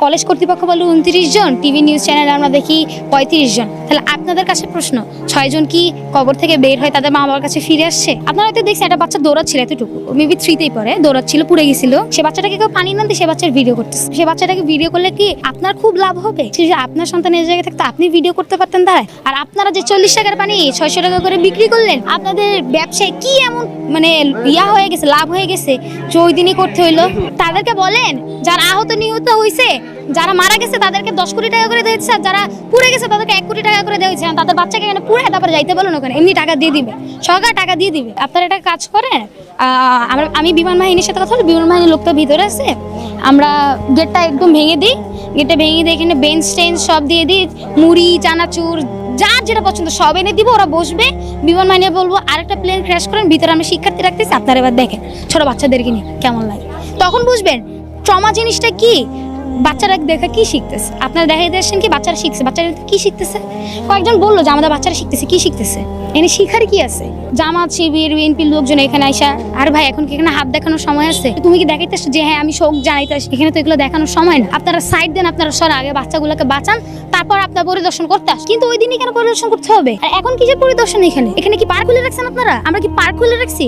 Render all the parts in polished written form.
College কর্তৃপক্ষ বলে 29 জন, TV news চ্যানেলে আমরা দেখি 35 জন। তাহলে আপনাদের কাছে প্রশ্ন, 6 জন কি কবর থেকে বের হয়ে তাদের মা বাবার কাছে ফিরে আসছে? আপনারা হয়তো দেখছেন একটা বাচ্চা দৌড়াচ্ছিল, এতটুকু মেবি 3তেই পড়ে, দৌড়াচ্ছিল, পুড়ে গেছিল। সে বাচ্চাটাকে কেউ পানি না দিয়ে সে বাচ্চার ভিডিও করতেছে। সে বাচ্চাটাকে ভিডিও করলে কি আপনার খুব লাভ হবে? যে আপনার সন্তানের জায়গায় থাকতে আপনি ভিডিও করতে পারতেন দাঁড়ায়। আর আপনারা যে 40 টাকার পানি 600 টাকা করে বিক্রি করলেন, আপনাদের ব্যবসায় কি এমন মানে ইয়া হয়ে গেছে, লাভ হয়ে গেছে যে ওই দিনই করতে হইলো? তাদেরকে বলেন যারা আহত নিহত হয়েছে, যারা মারা গেছে তাদেরকে 10 কোটি টাকা করে দেওয়া হচ্ছে, আর যারা পুড়ে গেছে তাদেরকে 1 কোটি টাকা করে দেওয়া হচ্ছে। তাদের বাচ্চাকে এখানে পুড়ে তারপরে যাইতে বলুন, ওখানে এমনি টাকা দিয়ে দিবে, সরকার টাকা দিয়ে দিবে। আপনারা এটা কাজ করেন। আমি বিমান বাহিনীর সাথে কথা বলি, বিমান বাহিনীর লোকটা ভিতরে আছে, আমরা গেটটা একদম ভেঙে দিই, গেটটা ভেঙে দিয়ে এখানে বেঞ্চ টেঞ্চ সব দিয়ে দিই, মুড়ি চানাচুর যার যেটা পছন্দ সব এনে দিব, ওরা বসবে। বিমান বাহিনী বলবো আরেকটা প্লেন ক্র্যাশ করেন, ভিতরে আমরা শিক্ষার্থী রাখতেছি, আপনারা এবার দেখেন ছোট বাচ্চাদেরকে নিয়ে কেমন লাগে। তখন বুঝবেন ট্রমা জিনিসটা কি, বাচ্চারা দেখে কি শিখতেছে। আপনারা দেখাই দিয়েছেন কি বাচ্চারা শিখছে, বাচ্চারা কি শিখতেছে? কয়েকজন বললো যে আমাদের বাচ্চারা শিখতেছে, কি শিখতেছে? এনে শিখার কি আছে? জামাত শিবির বিএনপির লোকজন এখানে আইসা, আর ভাই এখন কি এখানে হাত দেখানোর সময় আছে? তুমি কি দেখাইতেছো যে হ্যাঁ আমি শোক জানাইতেছি? এখানে তো এগুলো দেখানোর সময় না। আপনারা সাইড দেন, আপনারা সরা আগে বাচ্চাগুলোকে বাঁচান, তারপর আপনার পরিদর্শন করতে আসেন। কিন্তু ওই দিনই কেন পরিদর্শন করতে হবে? আর এখন কি যে পরিদর্শন? এখানে কি পার্ক খুলে রাখছেন আপনারা? আমরা কি পার্ক খুলে রাখছি?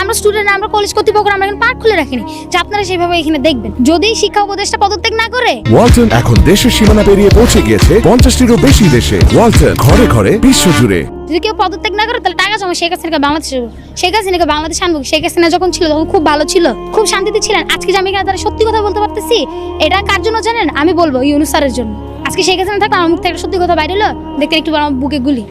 আমরা স্টুডেন্ট, আমরা কলেজ কর্তৃপক্ষ আমরা এখানে পার্ক খুলে রাখিনি যে আপনারা সেভাবে এখানে দেখবেন। যদি শিক্ষা উপদেষ্টা পদত্যাগ না করে। ওয়ালটন এখন দেশের সীমানা পেরিয়ে পৌঁছে গিয়েছে 50টিরও বেশি দেশে। ওয়ালটন ঘরে ঘরে বিশ্বজুড়ে। যদি কেউ পদত্যাগ না করে তাহলে টাকা জমা শেখ হাসিনাকে বাংলাদেশে, শেখ হাসিনাকে বাংলাদেশ আনবো। শেখ হাসিনা যখন ছিল তখন খুব ভালো ছিল, খুব শান্তিতে ছিলেন। আজকে যে আমি এখানে তারা সত্যি কথা বলতে পারতেছি, এটা কার জন্য জানেন? আমি বলবো ইউনূস স্যারের জন্য। আজকে শেখ হাসিনা থাকলে আমার মুখ থেকে সত্যি কথা বাইরে হলো, দেখতে একটু আমার বুকে গুলি।